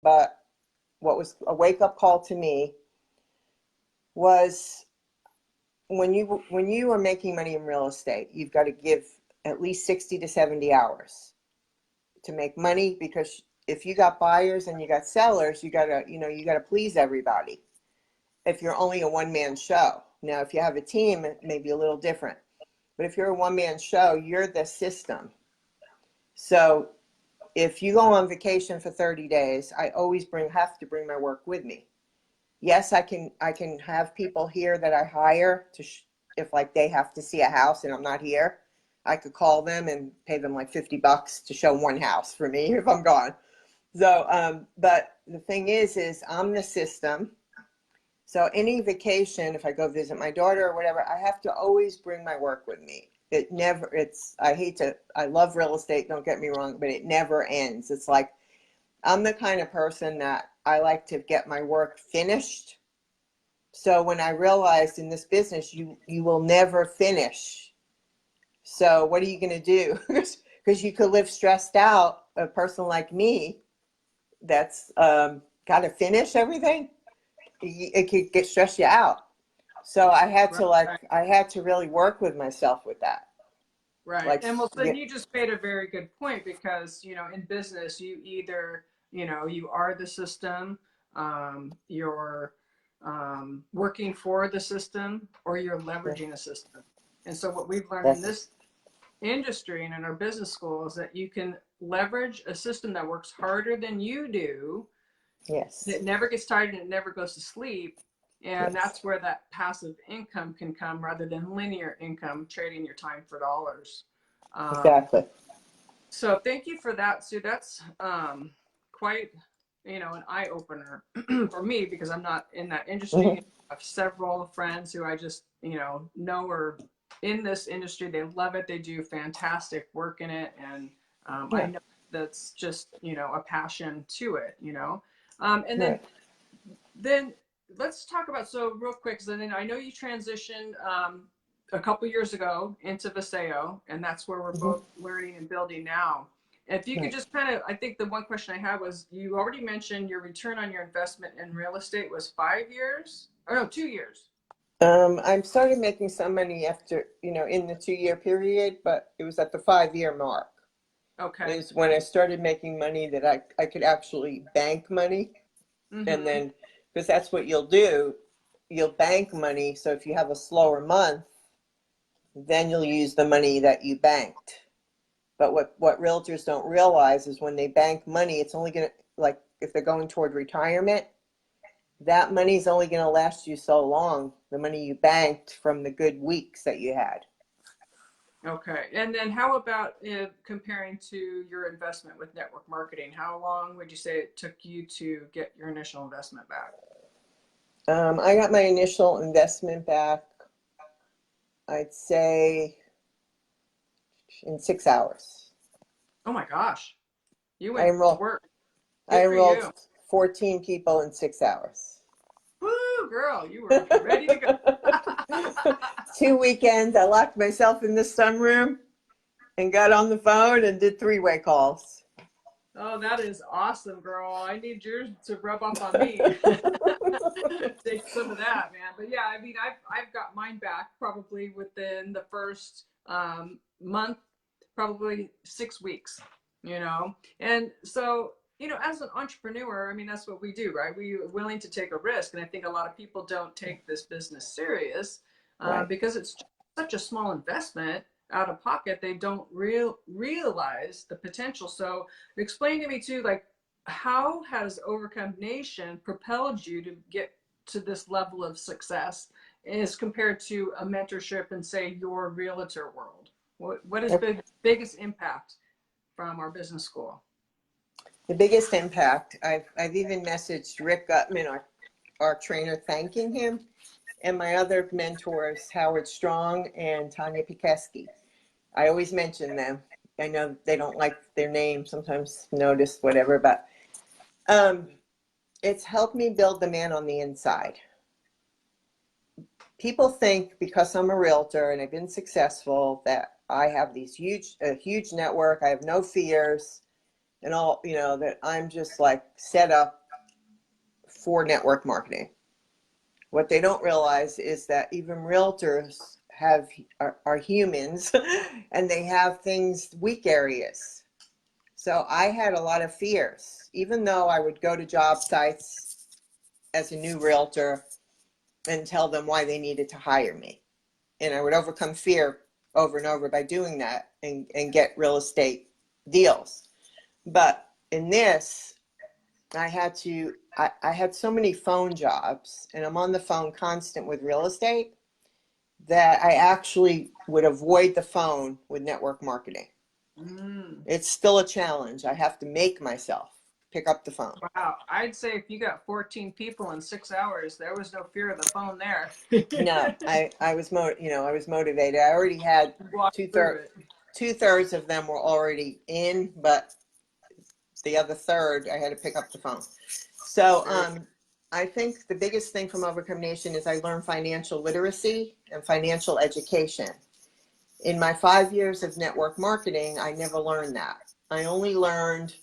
but what was a wake-up call to me was when you are making money in real estate, you've got to give at least 60 to 70 hours to make money, because if you got buyers and you got sellers, you gotta please everybody. If you're only a one-man show. Now, if you have a team, it may be a little different. But if you're a one-man show, you're the system. So if you go on vacation for 30 days, I always have to bring my work with me. Yes, I can have people here that I hire if like they have to see a house and I'm not here, I could call them and pay them like $50 to show one house for me if I'm gone. So, but the thing is I'm the system. So any vacation, if I go visit my daughter or whatever, I have to always bring my work with me. I love real estate, don't get me wrong, but it never ends. It's like, I'm the kind of person that I like to get my work finished. So when I realized in this business, you will never finish. So what are you going to do? Because you could live stressed out, a person like me that's got to finish everything. It could stress you out. So I had to I had to really work with myself with that. Right. Like, And well, then you just made a very good point, because, in business, you either, you are the system, you're working for the system, or you're leveraging the system. And so what we've learned in this industry and in our business school is that you can leverage a system that works harder than you do. Yes. It never gets tired and it never goes to sleep. And that's where that passive income can come, rather than linear income, trading your time for dollars. Exactly. So thank you for that, Sue. That's quite, an eye opener for me, because I'm not in that industry. Mm-hmm. I have several friends who I just, know are in this industry. They love it. They do fantastic work in it. And I know that's just, a passion to it, and then let's talk about, so real quick, because then I know you transitioned a couple years ago into Viseo, and that's where we're both learning and building now. If you could just kind of, I think the one question I had was, you already mentioned your return on your investment in real estate was 5 years, or no, 2 years. I started making some money after, in the 2-year period, but it was at the 5-year mark. Okay. Is when I started making money that I could actually bank money. And then, because that's what you'll do, you'll bank money. So if you have a slower month, then you'll use the money that you banked. But what realtors don't realize is when they bank money, it's only going to, like if they're going toward retirement, that money's only going to last you so long, the money you banked from the good weeks that you had. Okay. And then how about comparing to your investment with network marketing? How long would you say it took you to get your initial investment back? I got my initial investment back, I'd say, in 6 hours. Oh my gosh. You I went to enrolled, work. I Good for enrolled you. 14 people in 6 hours. Woo, girl, you were ready to go. 2 weekends, I locked myself in the sunroom and got on the phone and did 3-way calls. Oh, that is awesome, girl. I need yours to rub off on me. Take some of that, man. But yeah, I mean, I've got mine back probably within the first month, probably 6 weeks, And so, as an entrepreneur, I mean, that's what we do, right? We're willing to take a risk. And I think a lot of people don't take this business serious because it's such a small investment out of pocket. They don't realize the potential. So explain to me too, like, how has Overcome Nation propelled you to get to this level of success as compared to a mentorship in, say, your realtor world? What has been the biggest impact from our business school? The biggest impact, I've even messaged Rick Gutman, our trainer, thanking him, and my other mentors, Howard Strong and Tanya Pikeski. I always mention them. I know they don't like their name, sometimes notice, whatever, but it's helped me build the man on the inside. People think because I'm a realtor and I've been successful that I have a huge network, I have no fears. and all, you know, that I'm just like set up for network marketing. What they don't realize is that even realtors are humans and they have things, weak areas. So I had a lot of fears, even though I would go to job sites as a new realtor and tell them why they needed to hire me. And I would overcome fear over and over by doing that and get real estate deals. But in this, I had so many phone jobs and I'm on the phone constant with real estate that I actually would avoid the phone with network marketing. It's still a challenge. I have to make myself pick up the phone. Wow. I'd say if you got 14 people in 6 hours, there was no fear of the phone there. No, I was I was motivated. I already had Walk through it. two-thirds of them were already in, but the other third, I had to pick up the phone. So I think the biggest thing from Overcome Nation is I learned financial literacy and financial education. In my 5 years of network marketing, I never learned that. I only learned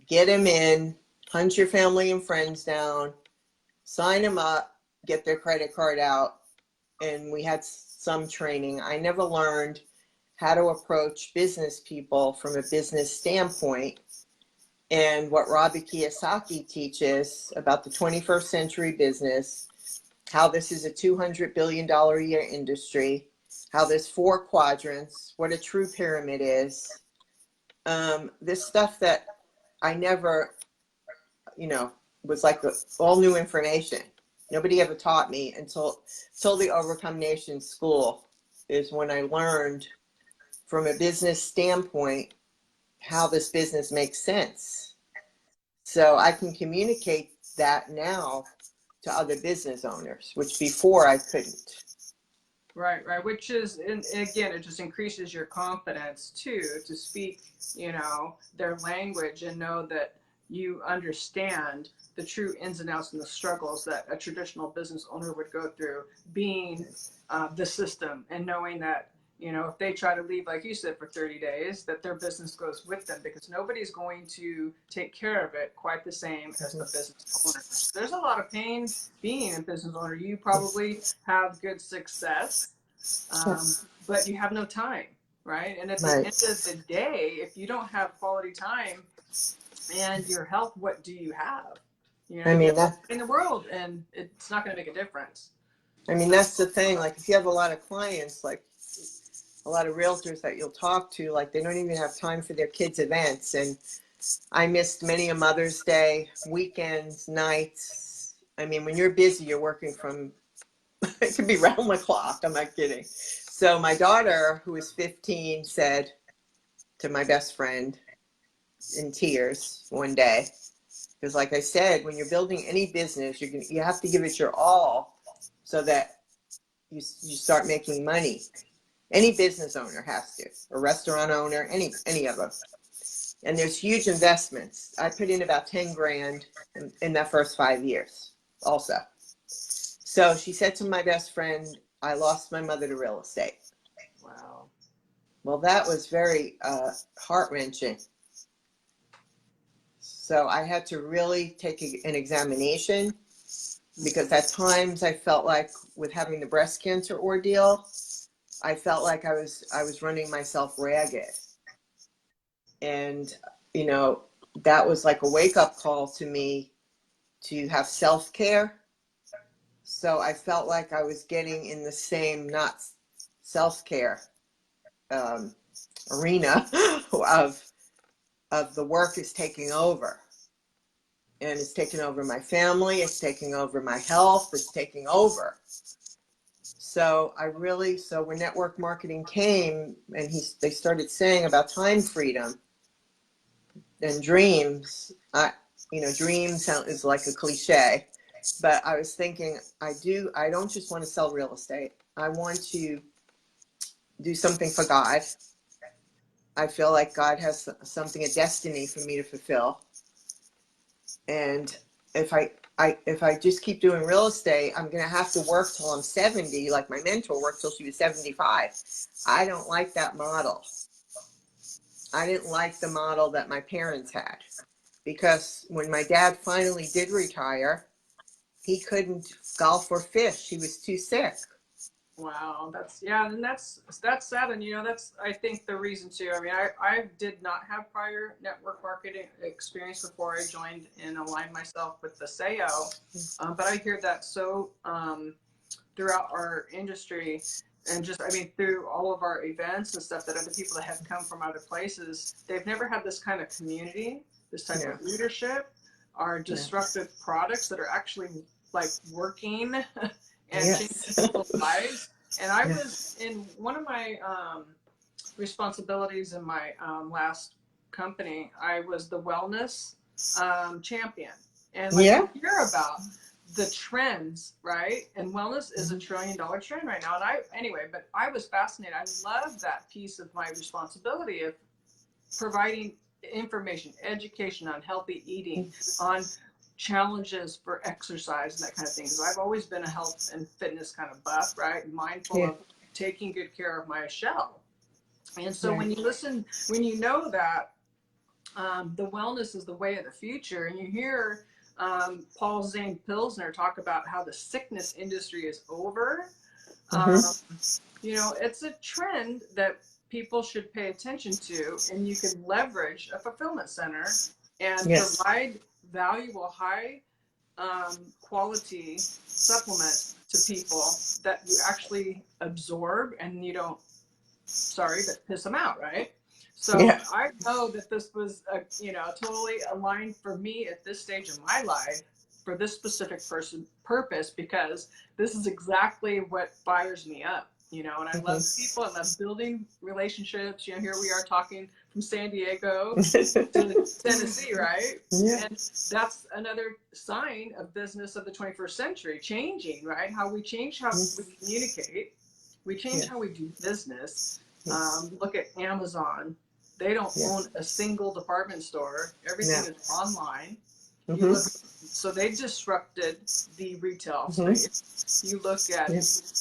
get them in, hunt your family and friends down, sign them up, get their credit card out, and we had some training. I never learned how to approach business people from a business standpoint and what Robert Kiyosaki teaches about the 21st century business, how this is a $200 billion a year industry, how there's 4 quadrants, what a true pyramid is. This stuff that I never, was like all new information. Nobody ever taught me until the Overcome Nation school is when I learned from a business standpoint how this business makes sense. So I can communicate that now to other business owners, which before I couldn't. Right. Which is, and again, it just increases your confidence too, to speak, their language and know that you understand the true ins and outs and the struggles that a traditional business owner would go through, being the system, and knowing that, if they try to leave, like you said, for 30 days, that their business goes with them, because nobody's going to take care of it quite the same as the business owner. There's a lot of pain being a business owner. You probably have good success, but you have no time, right? And at the end of the day, if you don't have quality time and your health, what do you have? I mean, in the world, and it's not going to make a difference. I mean, that's the thing. Like, if you have a lot of clients, like a lot of realtors that you'll talk to, like they don't even have time for their kids' events. And I missed many a Mother's Day, weekends, nights. I mean, when you're busy, you're working from, it could be round the clock. I'm not kidding. So my daughter, who was 15, said to my best friend in tears one day, because like I said, when you're building any business, you have to give it your all so that you start making money. Any business owner has to, a restaurant owner, any of them. And there's huge investments. I put in about 10 grand in that first 5 years also. So she said to my best friend, I lost my mother to real estate. Wow. Well, that was very heart-wrenching. So I had to really take an examination, because at times I felt like with having the breast cancer ordeal, I felt like I was running myself ragged. And, that was like a wake-up call to me to have self-care. So I felt like I was getting in the same, not self-care arena of the work is taking over. And it's taking over my family, it's taking over my health, it's taking over. So when network marketing came and they started saying about time freedom and dreams, dreams is like a cliche, but I was thinking, I don't just want to sell real estate. I want to do something for God. I feel like God has something, a destiny for me to fulfill. And if I just keep doing real estate, I'm going to have to work till I'm 70, like my mentor worked till she was 75. I don't like that model. I didn't like the model that my parents had, because when my dad finally did retire, he couldn't golf or fish. He was too sick. Wow, that's yeah, and that's sad, and that's I think the reason too. I mean, I did not have prior network marketing experience before I joined and aligned myself with the SEO, but I hear that so throughout our industry, and just I mean through all of our events and stuff that other people that have come from other places, they've never had this kind of community, this type of leadership, or disruptive products that are actually like working and changing people's lives. And I was in one of my responsibilities in my last company, I was the wellness champion. And like you hear about the trends, right? And wellness is $1 trillion trend right now. And but I was fascinated. I love that piece of my responsibility of providing information, education on healthy eating, on challenges for exercise and that kind of thing. Because I've always been a health and fitness kind of buff, right? Mindful of taking good care of my shell. And so when you listen, when you know that the wellness is the way of the future, and you hear Paul Zane Pilsner talk about how the sickness industry is over, it's a trend that people should pay attention to, and you can leverage a fulfillment center and provide valuable, high quality supplements to people that you actually absorb and you don't, but piss them out, right? So I know that this was, totally aligned for me at this stage of my life for this specific purpose, because this is exactly what fires me up, and I love people, I love building relationships. Here we are talking from San Diego to Tennessee, right? And that's another sign of business of the 21st century, changing, right? How we change how we communicate, we change how we do business. Look at Amazon. They don't own a single department store. Everything is online. So they disrupted the retail space. You look at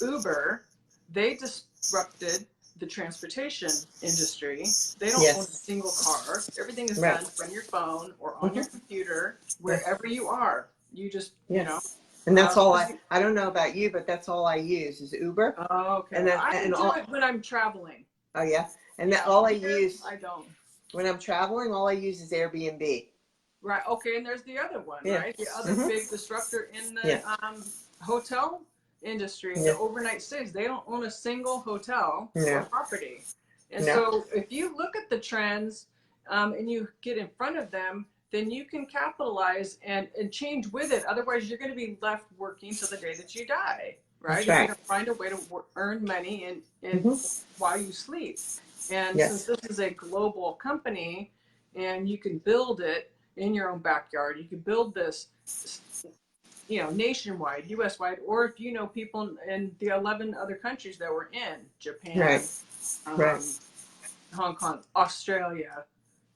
Uber, they disrupted the transportation industry. They don't own a single car. Everything is done from your phone or on your computer, wherever you are. You just, And that's all I don't know about you, but that's all I use is Uber. Oh, okay. And I do it when I'm traveling. Oh, yeah. And that all I use. I don't. When I'm traveling, all I use is Airbnb. Right. Okay. And there's the other one, right? The other big disruptor in the hotel industry, the overnight stays. They don't own a single hotel or property. And so if you look at the trends and you get in front of them, then you can capitalize and change with it. Otherwise, you're going to be left working till the day that you die, right? You're going to find a way to earn money and while you sleep. And since this is a global company and you can build it in your own backyard, you can build this, nationwide, US wide, or if you know people in the 11 other countries that we're in, Japan, Hong Kong, Australia,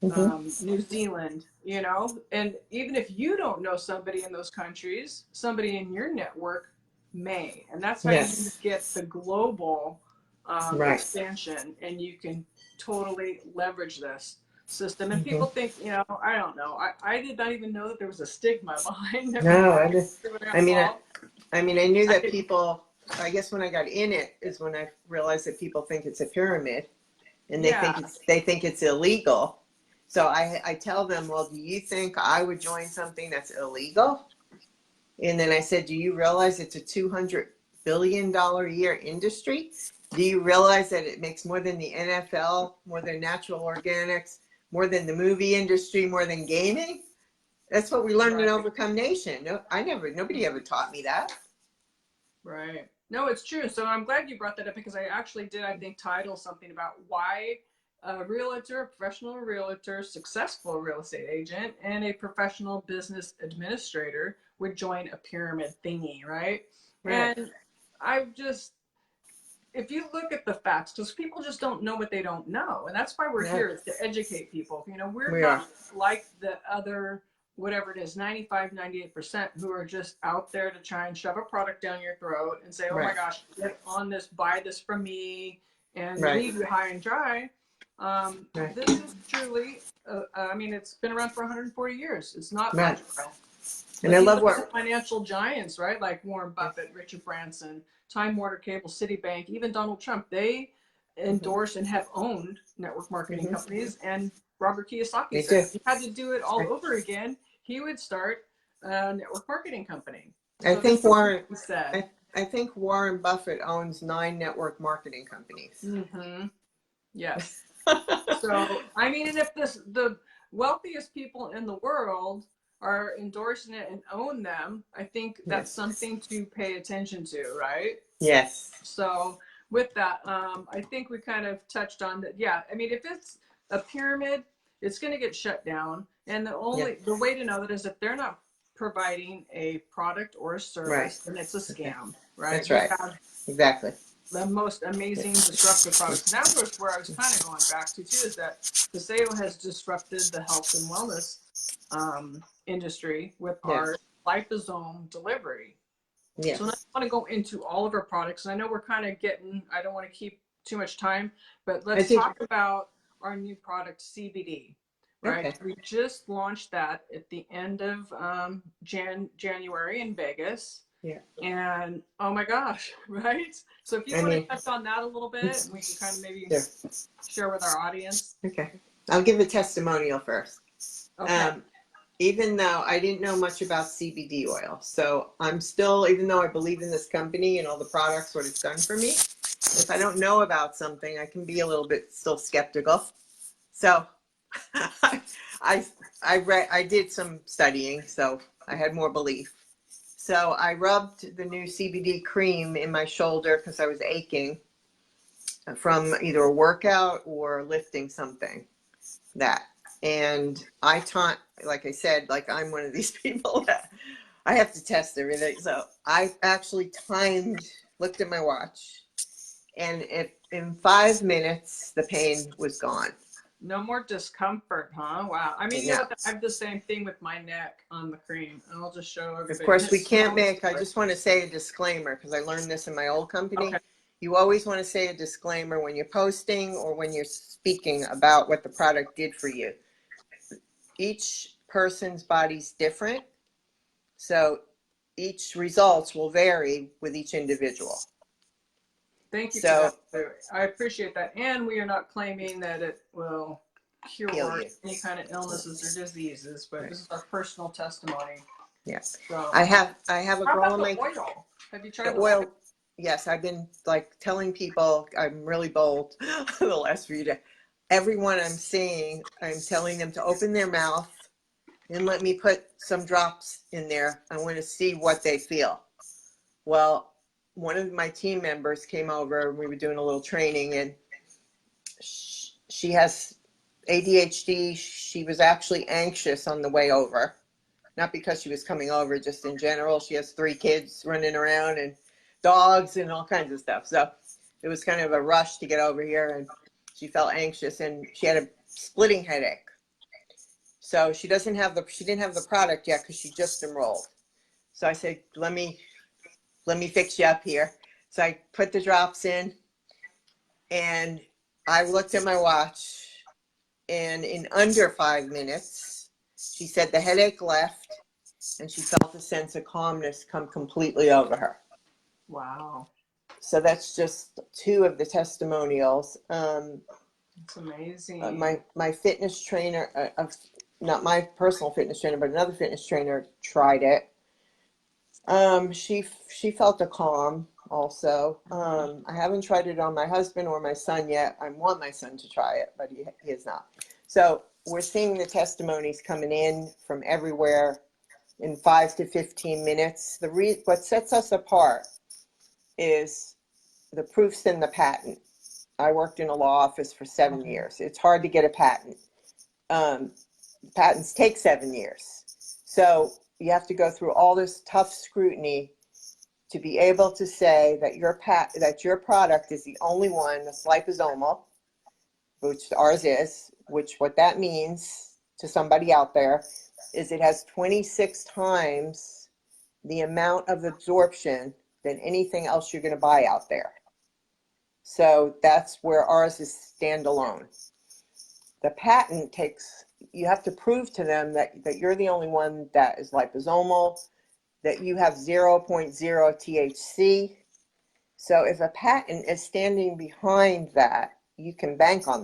New Zealand, and even if you don't know somebody in those countries, somebody in your network may. And that's how you get the global expansion, and you can totally leverage this system. And people think, I don't know. I did not even know that there was a stigma behind it. No, I mean, I knew that people, I guess when I got in it is when I realized that people think it's a pyramid, and they think it's illegal. So I tell them, well, do you think I would join something that's illegal? And then I said, do you realize it's a $200 billion a year industry? Do you realize that it makes more than the NFL, more than natural organics, more than the movie industry, more than gaming? That's what we learned in Overcome Nation. No, nobody ever taught me that. Right. No, it's true. So I'm glad you brought that up, because I actually did, I think, title something about why a realtor, a professional realtor, successful real estate agent, and a professional business administrator would join a pyramid thingy, right? And if you look at the facts, because people just don't know what they don't know. And that's why we're here, to educate people. We're not like the other, whatever it is, 95, 98% who are just out there to try and shove a product down your throat and say, oh my gosh, get on this, buy this from me, and leave you high and dry. Right. This is truly, I mean, it's been around for 140 years. It's not Right. much. And Like I you love look at the what. financial giants, right? Like Warren Buffett, Richard Branson, Time Warner Cable, Citibank, even Donald Trump. They Mm-hmm. endorse and have owned network marketing Mm-hmm. companies. And Robert Kiyosaki They said do. if he had to do it all Right. over again, he would start a network marketing company. I So this think is what Warren. he said. I think Warren Buffett owns 9 network marketing companies. Mm-hmm. Yes. So, I mean, and if the wealthiest people in the world are endorsing it and own them, I think that's Yes. something to pay attention to, right? Yes. So, with that, I think we kind of touched on that. Yeah, I mean, if it's a pyramid, it's going to get shut down, and Yeah. the way to know that is if they're not providing a product or a Right. service, then it's a Okay. scam, right? That's We right. have Exactly. the most amazing disruptive products. And that was where I was kind of going back to too, is that Paseo has disrupted the health and wellness industry with Yeah. our liposome delivery. Yes. So I want to go into all of our products. And I know we're kind of getting, I don't want to keep too much time, but let's talk about our new product, CBD. Right. Okay. We just launched that at the end of January in Vegas. Yeah. And oh my gosh, right? So if you want to touch on that a little bit, and we can kind of maybe share with our audience. Okay. I'll give a testimonial first. Okay. Even though I didn't know much about CBD oil, so I'm still, even though I believe in this company and all the products, what it's done for me, if I don't know about something, I can be a little bit still skeptical. So I did some studying, so I had more belief. So I rubbed the new CBD cream in my shoulder because I was aching from either a workout or lifting something. And I taught, like I said, like I'm one of these people that I have to test everything. So I actually looked at my watch, and in 5 minutes the pain was gone. No more discomfort, huh? Wow. I mean, you know what? I have the same thing with my neck on the cream, and I'll just show everybody. Of course, we can't I just want to say a disclaimer because I learned this in my old company. Okay. You always want to say a disclaimer when you're posting or when you're speaking about what the product did for you. Each person's body's different, so each results will vary with each individual. Thank you for that. I appreciate that. And we are not claiming that it will cure any kind of illnesses or diseases, but this is our personal testimony. Yes. So, I have a girl in my oil. Have you tried the oil? Yes, I've been like telling people I'm really bold the last few days. Everyone I'm seeing, I'm telling them to open their mouth and let me put some drops in there. I want to see what they feel. Well, one of my team members came over and we were doing a little training, and she has ADHD. She was actually anxious on the way over. Not because she was coming over, just in general. She has 3 kids running around and dogs and all kinds of stuff. So it was kind of a rush to get over here, and she felt anxious, and she had a splitting headache. So she didn't have the product yet because she just enrolled. So I said, let me fix you up here. So I put the drops in, and I looked at my watch, and in under 5 minutes, she said the headache left, and she felt a sense of calmness come completely over her. Wow. So that's just 2 of the testimonials. It's amazing. My fitness trainer, not my personal fitness trainer, but another fitness trainer tried it. She felt a calm also. I haven't tried it on my husband or my son yet. I want my son to try it, but he has not. So we're seeing the testimonies coming in from everywhere in 5 to 15 minutes. What sets us apart is the proofs in the patent. I worked in a law office for 7 years. It's hard to get a patent. Patents take 7 years. So you have to go through all this tough scrutiny to be able to say that your product is the only one that's liposomal, which ours is, what that means to somebody out there is it has 26 times the amount of absorption than anything else you're going to buy out there. So that's where ours is standalone. the patent takes, you have to prove to them that you're the only one that is liposomal, that you have 0.0 THC. So if a patent is standing behind that, you can bank on